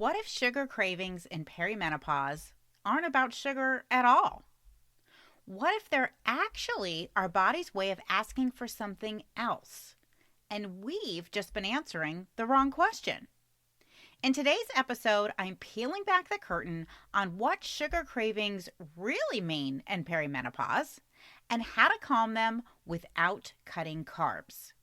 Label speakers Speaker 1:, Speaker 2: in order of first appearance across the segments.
Speaker 1: What if sugar cravings in perimenopause aren't about sugar at all? What if they're actually our body's way of asking for something else? And we've just been answering the wrong question. In today's episode, I'm peeling back the curtain on what sugar cravings really mean in perimenopause and how to calm them without cutting carbs.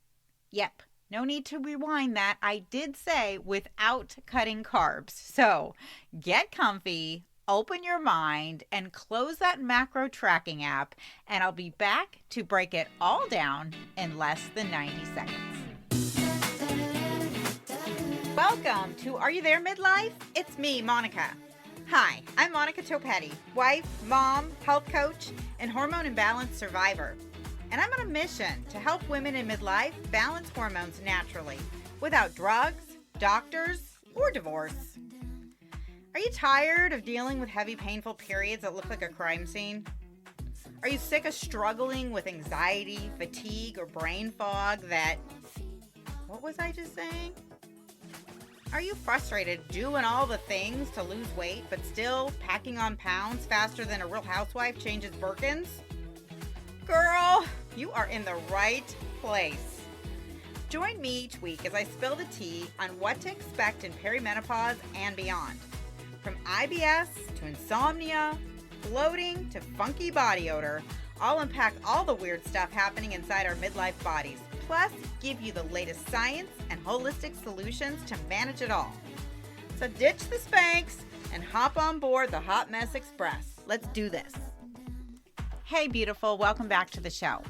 Speaker 1: Yep, no need to rewind that. I did say without cutting carbs. So get comfy, open your mind, and close that macro tracking app, and I'll be back to break it all down in less than 90 seconds. Welcome to Are You There, Midlife? It's me, Monica. Hi, I'm Monica Topetti, wife, mom, health coach, and hormone imbalance survivor. And I'm on a mission to help women in midlife balance hormones naturally without drugs, doctors, or divorce. Are you tired of dealing with heavy, painful periods that look like a crime scene? Are you sick of struggling with anxiety, fatigue, or brain fog that... What was I just saying? Are you frustrated doing all the things to lose weight but still packing on pounds faster than a real housewife changes Birkins? Girl, you are in the right place. Join me each week as I spill the tea on what to expect in perimenopause and beyond. From IBS to insomnia, bloating to funky body odor, I'll unpack all the weird stuff happening inside our midlife bodies, plus give you the latest science and holistic solutions to manage it all. So ditch the Spanx and hop on board the Hot Mess Express. Let's do this. Hey, beautiful. Welcome back to the show.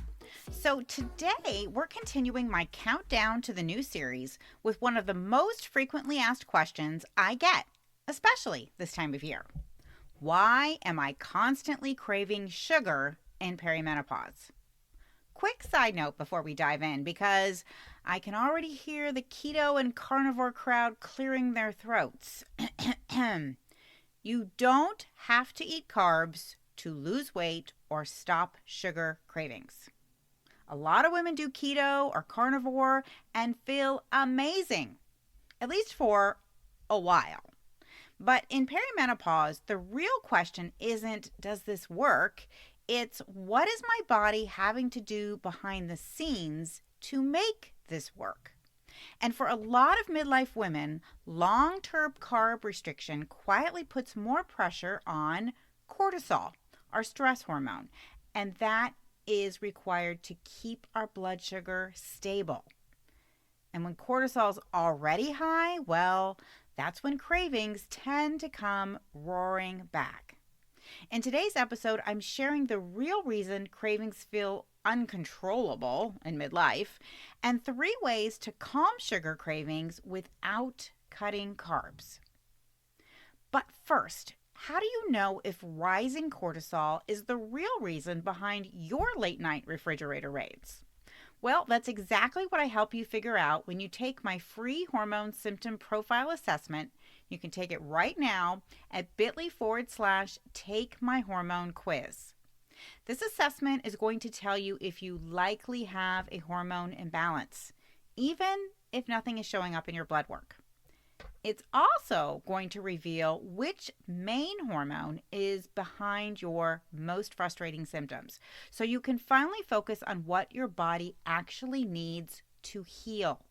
Speaker 1: So today we're continuing my countdown to the new series with one of the most frequently asked questions I get, especially this time of year. Why am I constantly craving sugar in perimenopause? Quick side note before we dive in, because I can already hear the keto and carnivore crowd clearing their throats. You don't have to eat carbs to lose weight or stop sugar cravings. A lot of women do keto or carnivore and feel amazing, at least for a while. But in perimenopause, the real question isn't, does this work? It's, what is my body having to do behind the scenes to make this work? And for a lot of midlife women, long-term carb restriction quietly puts more pressure on cortisol, our stress hormone, and that is required to keep our blood sugar stable. And when cortisol is already high, well, that's when cravings tend to come roaring back. In today's episode, I'm sharing the real reason cravings feel uncontrollable in midlife and 3 ways to calm sugar cravings without cutting carbs. But first, how do you know if rising cortisol is the real reason behind your late night refrigerator raids? Well, that's exactly what I help you figure out when you take my free hormone symptom profile assessment. You can take it right now at bit.ly/takemyhormonequiz. This assessment is going to tell you if you likely have a hormone imbalance, even if nothing is showing up in your blood work. It's also going to reveal which main hormone is behind your most frustrating symptoms, so you can finally focus on what your body actually needs to heal.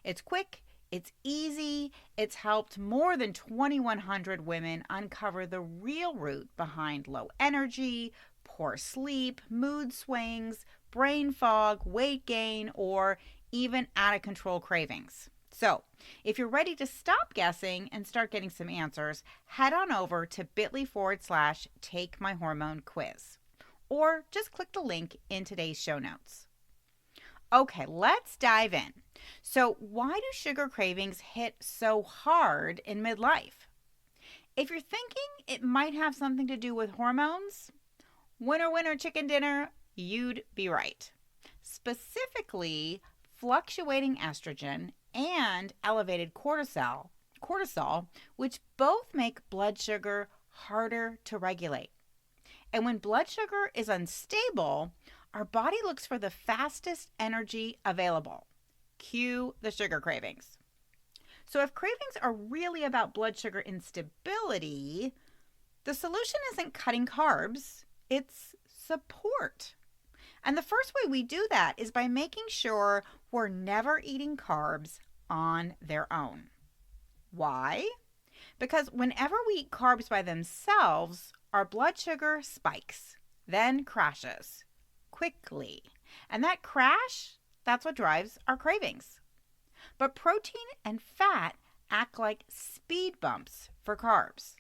Speaker 1: It's quick, it's easy, it's helped more than 2,100 women uncover the real root behind low energy, poor sleep, mood swings, brain fog, weight gain, or even out of control cravings. So, if you're ready to stop guessing and start getting some answers, head on over to bit.ly/takemyhormonequiz, or just click the link in today's show notes. Okay, let's dive in. So, why do sugar cravings hit so hard in midlife? If you're thinking it might have something to do with hormones, winner, winner, chicken dinner, you'd be right. Specifically, fluctuating estrogen and elevated cortisol, which both make blood sugar harder to regulate. And when blood sugar is unstable, our body looks for the fastest energy available. Cue the sugar cravings. So if cravings are really about blood sugar instability, the solution isn't cutting carbs, it's support. And the first way we do that is by making sure we're never eating carbs on their own. Why? Because whenever we eat carbs by themselves, our blood sugar spikes, then crashes quickly. And that crash, that's what drives our cravings. But protein and fat act like speed bumps for carbs.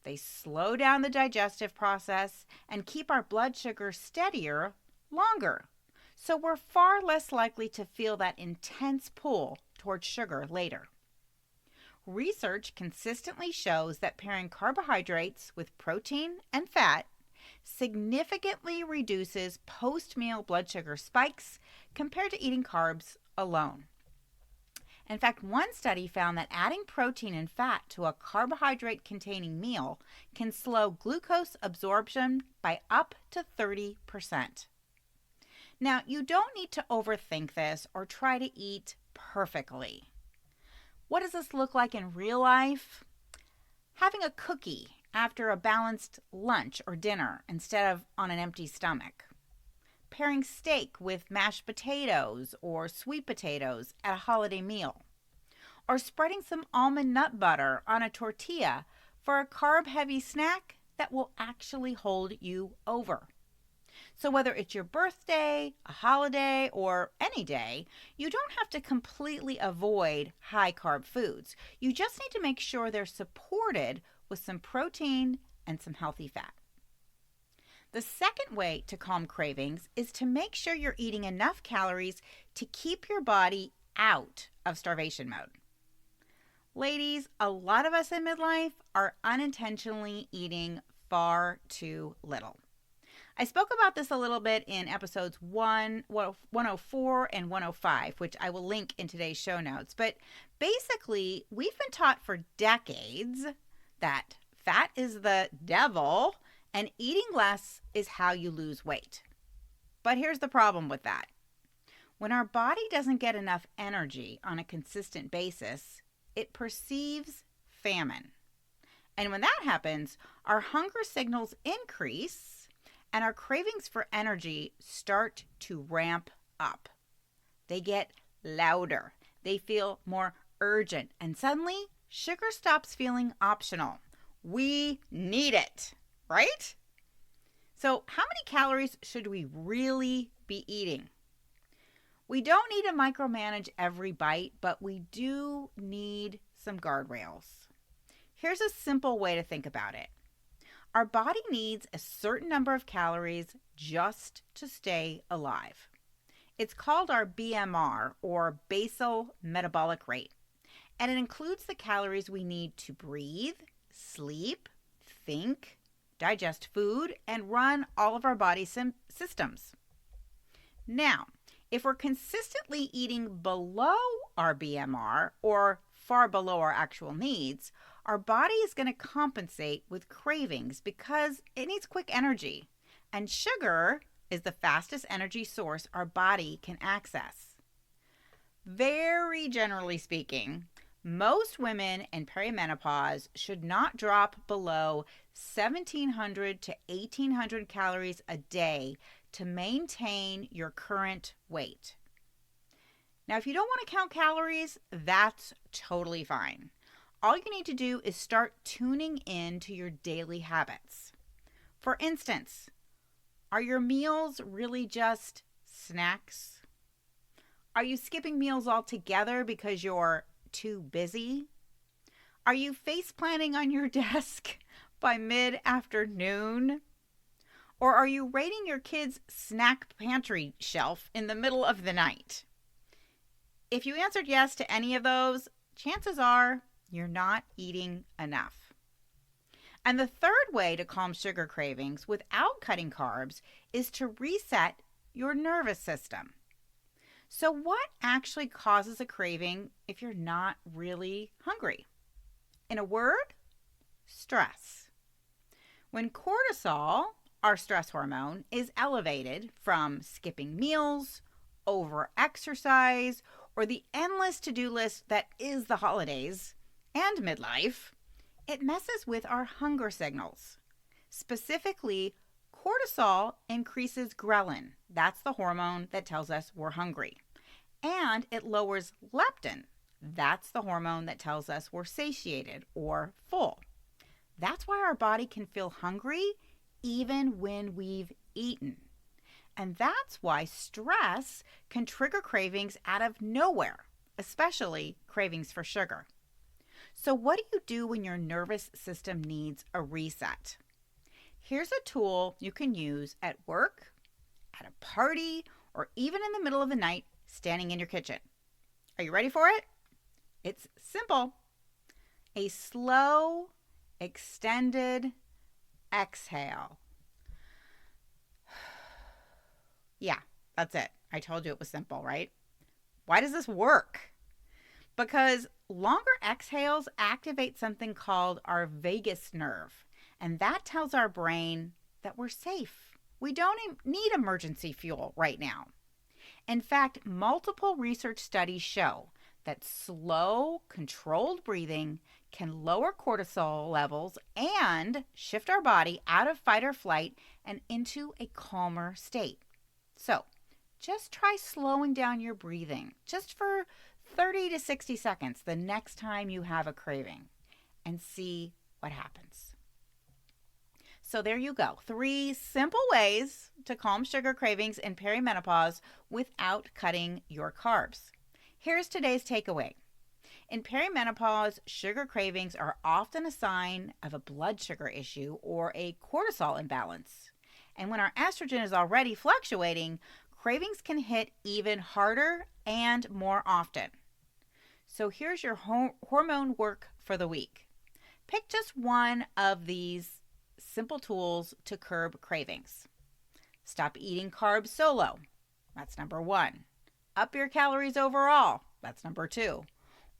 Speaker 1: They slow down the digestive process and keep our blood sugar steadier longer. So we're far less likely to feel that intense pull towards sugar later. Research consistently shows that pairing carbohydrates with protein and fat significantly reduces post-meal blood sugar spikes compared to eating carbs alone. In fact, one study found that adding protein and fat to a carbohydrate-containing meal can slow glucose absorption by up to 30%. Now, you don't need to overthink this or try to eat perfectly. What does this look like in real life? Having a cookie after a balanced lunch or dinner instead of on an empty stomach. Pairing steak with mashed potatoes or sweet potatoes at a holiday meal. Or spreading some almond nut butter on a tortilla for a carb-heavy snack that will actually hold you over. So whether it's your birthday, a holiday, or any day, you don't have to completely avoid high-carb foods. You just need to make sure they're supported with some protein and some healthy fat. The second way to calm cravings is to make sure you're eating enough calories to keep your body out of starvation mode. Ladies, a lot of us in midlife are unintentionally eating far too little. I spoke about this a little bit in episodes 104 and 105, which I will link in today's show notes. But basically, we've been taught for decades that fat is the devil and eating less is how you lose weight. But here's the problem with that. When our body doesn't get enough energy on a consistent basis, it perceives famine. And when that happens, our hunger signals increase and our cravings for energy start to ramp up. They get louder. They feel more urgent. And suddenly, sugar stops feeling optional. We need it, right? So how many calories should we really be eating? We don't need to micromanage every bite, but we do need some guardrails. Here's a simple way to think about it. Our body needs a certain number of calories just to stay alive. It's called our BMR, or basal metabolic rate, and it includes the calories we need to breathe, sleep, think, digest food, and run all of our body systems. Now, if we're consistently eating below our BMR, or far below our actual needs, our body is going to compensate with cravings because it needs quick energy. And sugar is the fastest energy source our body can access. Very generally speaking, most women in perimenopause should not drop below 1,700 to 1,800 calories a day to maintain your current weight. Now, if you don't want to count calories, that's totally fine. All you need to do is start tuning in to your daily habits. For instance, are your meals really just snacks? Are you skipping meals altogether because you're too busy? Are you face planting on your desk by mid-afternoon? Or are you raiding your kids' snack pantry shelf in the middle of the night? If you answered yes to any of those, chances are you're not eating enough. And the third way to calm sugar cravings without cutting carbs is to reset your nervous system. So what actually causes a craving if you're not really hungry? In a word, stress. When cortisol, our stress hormone, is elevated from skipping meals, over-exercise, or the endless to-do list that is the holidays and midlife, it messes with our hunger signals. Specifically, cortisol increases ghrelin. That's the hormone that tells us we're hungry. And it lowers leptin. That's the hormone that tells us we're satiated or full. That's why our body can feel hungry even when we've eaten. And that's why stress can trigger cravings out of nowhere, especially cravings for sugar. So what do you do when your nervous system needs a reset? Here's a tool you can use at work, at a party, or even in the middle of the night standing in your kitchen. Are you ready for it? It's simple. A slow, extended exhale. Yeah, that's it. I told you it was simple, right? Why does this work? Because longer exhales activate something called our vagus nerve, and that tells our brain that we're safe. We don't need emergency fuel right now. In fact, multiple research studies show that slow, controlled breathing can lower cortisol levels and shift our body out of fight or flight and into a calmer state. So just try slowing down your breathing just for 30 to 60 seconds the next time you have a craving and see what happens. So there you go. 3 simple ways to calm sugar cravings in perimenopause without cutting your carbs. Here's today's takeaway. In perimenopause, sugar cravings are often a sign of a blood sugar issue or a cortisol imbalance. And when our estrogen is already fluctuating, cravings can hit even harder and more often. So here's your hormone work for the week. Pick just one of these simple tools to curb cravings. Stop eating carbs solo. That's number 1. Up your calories overall. That's number 2.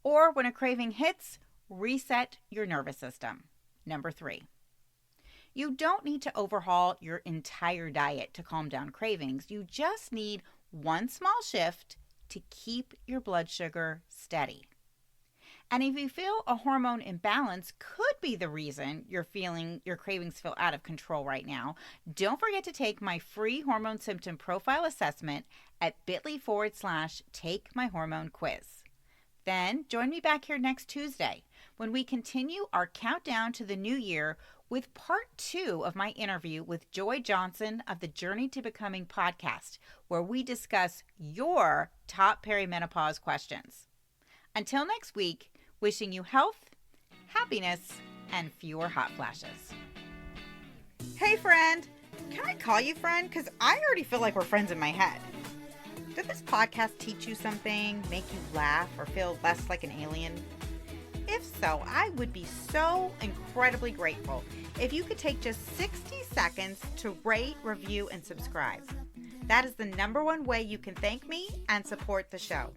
Speaker 1: Or when a craving hits, reset your nervous system. Number 3. You don't need to overhaul your entire diet to calm down cravings. You just need one small shift to keep your blood sugar steady. And if you feel a hormone imbalance could be the reason your cravings feel out of control right now, don't forget to take my free hormone symptom profile assessment at bit.ly/take-my-hormone-quiz. Then join me back here next Tuesday when we continue our countdown to the new year with part 2 of my interview with Joy Johnson of the Journey to Becoming podcast, where we discuss your top perimenopause questions. Until next week, wishing you health, happiness, and fewer hot flashes. Hey friend, can I call you friend? Because I already feel like we're friends in my head. Did this podcast teach you something, make you laugh, or feel less like an alien? If so, I would be so incredibly grateful if you could take just 60 seconds to rate, review, and subscribe. That is the number one way you can thank me and support the show.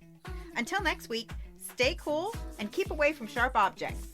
Speaker 1: Until next week, stay cool and keep away from sharp objects.